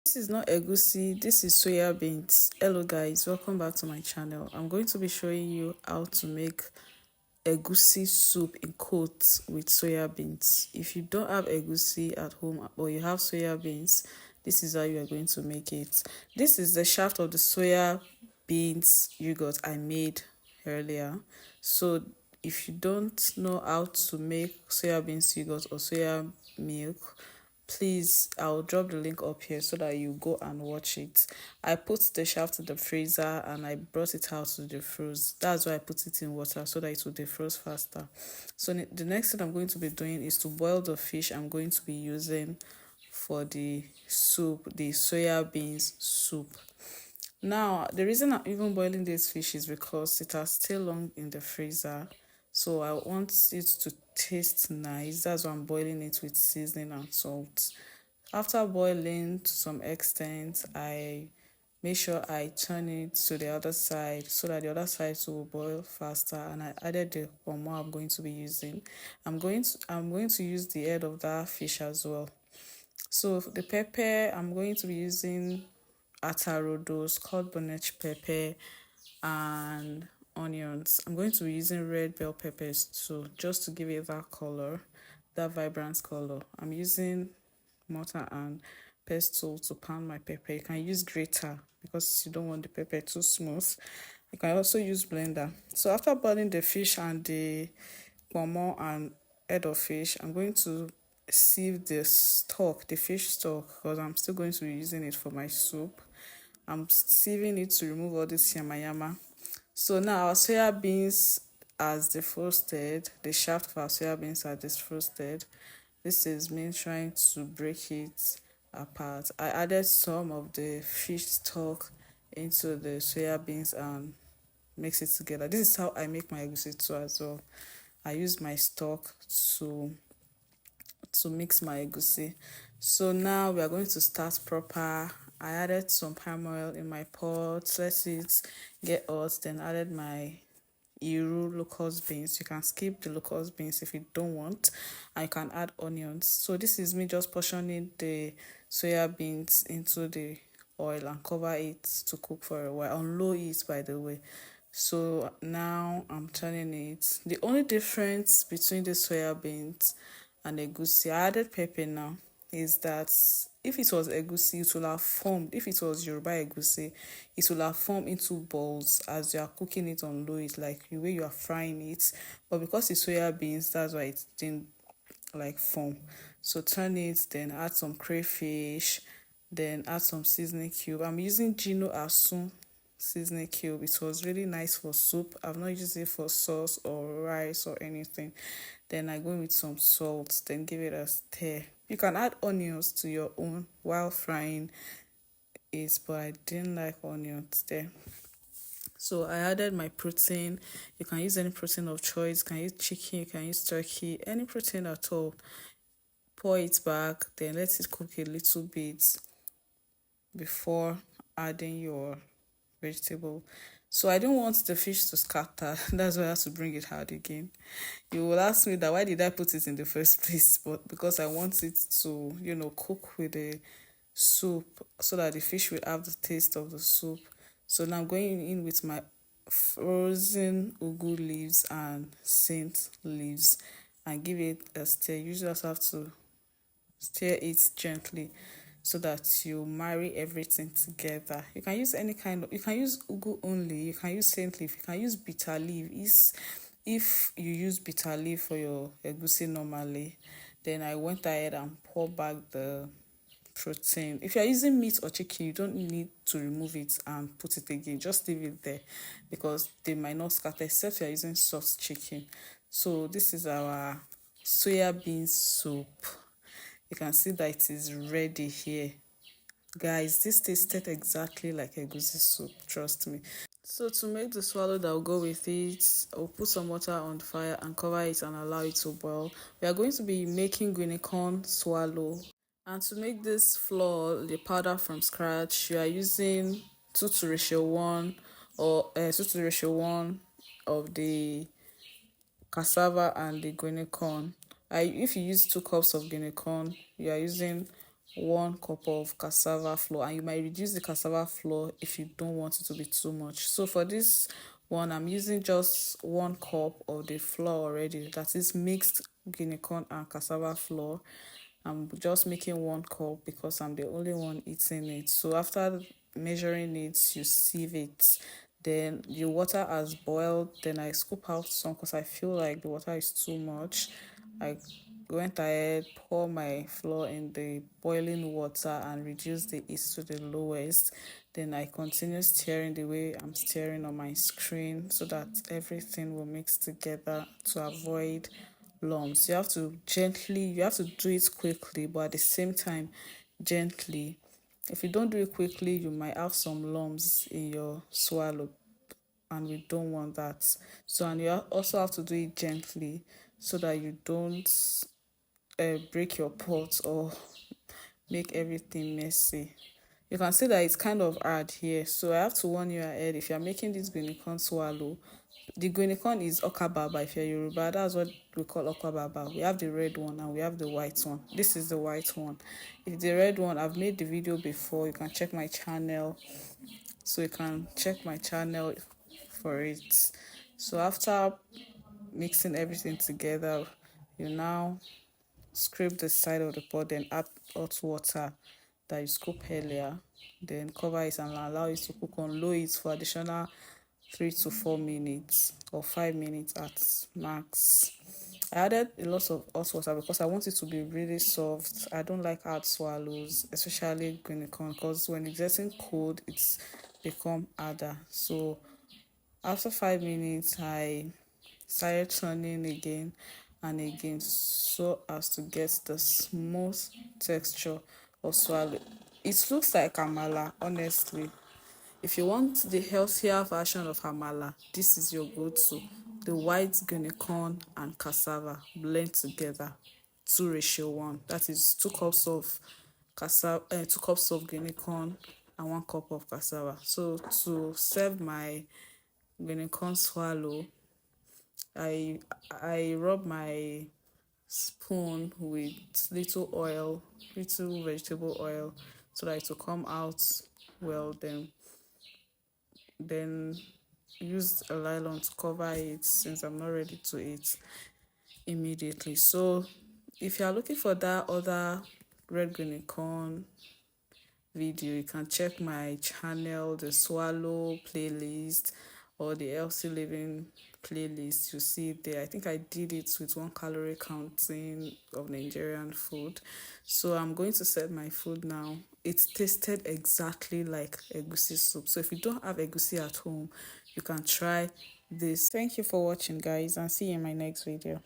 This is not egusi, this is soya beans. Hello guys, welcome back to my channel. I'm going to be showing you how to make egusi soup in quotes with soya beans. If you don't have egusi at home or you have soya beans, this is how you are going to make it. This is the shaft of the soya beans yogurt I made earlier. So if you don't know how to make soya beans yogurt or soya milk, please, I'll drop the link up here so that you go and watch it. I put the shaft in the freezer and I brought it out to defrost. That's why I put it in water so that it will defrost faster. So the next thing I'm going to be doing is to boil the fish I'm going to be using for the soup, the soya beans soup. Now, the reason I'm even boiling this fish is because it has stayed long in the freezer. So I want it to taste nice. That's why I'm boiling it with seasoning and salt. After boiling to some extent, I make sure I turn it to the other side so that the other side will boil faster. And I added the pomo I'm going to be using. I'm going to use the head of that fish as well. So the pepper I'm going to be using atarodos, called bonnet pepper, and onions. I'm going to be using red bell peppers too, just to give it that color, that vibrant color. I'm using mortar and pestle to pound my pepper. You can use grater because you don't want the pepper too smooth. You can also use blender. So after boiling the fish and the pomo and head of fish, I'm going to sieve the stock, the fish stock, because I'm still going to be using it for my soup. I'm sieving it to remove all this yama yama. So now our soya beans as defrosted, the shaft of our soya beans are defrosted. This is me trying to break it apart. I added some of the fish stock into the soya beans and mix it together. This is how I make my egusi too as well. I use my stock to mix my egusi. So now we are going to start proper. I added some palm oil in my pot. Let it get hot. Then added my Iru locust beans. You can skip the locust beans if you don't want, and you can add onions. So this is me just portioning the soya beans into the oil and cover it to cook for a while on low heat, by the way. So now I'm turning it. The only difference between the soya beans and egusi, I added pepper now, is that if it was egusi, it will have formed. If it was Yoruba egusi, it will have formed into balls as you are cooking it on low heat, like the way you are frying it. But because it's soya beans, that's why it didn't like form. So turn it, then add some crayfish, then add some seasoning cube. I'm using Gino Asun seasoning cube. It was really nice for soup. I've not used it for sauce or rice or anything. Then I go with some salt, then give it a stir. You can add onions to your own while frying it, but I didn't like onions there. So I added my protein. You can use any protein of choice. You can use chicken, you can use turkey, any protein at all. Pour it back, then let it cook a little bit before adding your vegetable. So I didn't want the fish to scatter. That's why I have to bring it out again. You will ask me that why did I put it in the first place? But because I want it to, cook with the soup so that the fish will have the taste of the soup. So now I'm going in with my frozen ugu leaves and scent leaves and give it a stir. You just have to stir it gently so that you marry everything together. You can use any kind of, you can use ugu only, you can use saint leaf, you can use bitter leaf. If you use bitter leaf for your egusi normally, then I went ahead and pour back the protein. If you're using meat or chicken, you don't need to remove it and put it again. Just leave it there because they might not scatter except you're using soft chicken. So this is our soya bean soup. You can see that it is ready here. Guys, this tasted exactly like egusi soup, trust me. So to make the swallow that will go with it, I'll put some water on the fire and cover it and allow it to boil. We are going to be making guinea corn swallow. And to make this flour, the powder from scratch, you are using 2 to ratio 1 or 2 to ratio 1 of the cassava and the guinea corn. If you use 2 cups of guinea corn, you are using 1 cup of cassava flour, and you might reduce the cassava flour if you don't want it to be too much. So for this one, I'm using just 1 cup of the flour already, that is mixed guinea corn and cassava flour. I'm just making 1 cup because I'm the only one eating it. So after measuring it, you sieve it. Then the water has boiled. Then I scoop out some because I feel like the water is too much. I went ahead, pour my flour in the boiling water and reduce the heat to the lowest. Then I continue stirring the way I'm stirring on my screen so that everything will mix together to avoid lumps. You have to do it quickly, but at the same time, gently. If you don't do it quickly, you might have some lumps in your swallow, and we don't want that. So, and you also have to do it gently so that you don't break your pot or make everything messy. You can see that it's kind of hard here, so I have to warn you ahead. If you're making this guinea corn swallow, the guinea corn is okababa. If you're Yoruba, that's what we call okababa. We have the red one and we have the white one. This is the white one. If the red one, I've made the video before. You can check my channel. So you can check my channel for it. So after mixing everything together, you now scrape the side of the pot, then add hot water that you scoop earlier, then cover it and allow it to cook on low heat for additional 3 to 4 minutes or 5 minutes at max. I added a lot of hot water because I want it to be really soft. I don't like hard swallows, especially guinea corn, because when it's getting cold, it's become harder. So after 5 minutes, I started turning again and again so as to get the smooth texture of swallow. It looks like amala, honestly. If you want the healthier version of amala, this is your go-to. The white guinea corn and cassava blend together, 2:1. That is 2 cups of guinea corn and 1 cup of cassava. So to serve my guinea corn swallow, I I rub my spoon with little oil, little vegetable oil, so that it will come out well. Then use a nylon to cover it since I'm not ready to eat immediately. So if you are looking for that other red guinea corn video, you can check my channel, the swallow playlist or the healthy living playlist. You see it there. I think I did it with 1 calorie counting of Nigerian food. So I'm going to set my food now. It tasted exactly like egusi soup. So if you don't have egusi at home, you can try this. Thank you for watching, guys, and see you in my next video.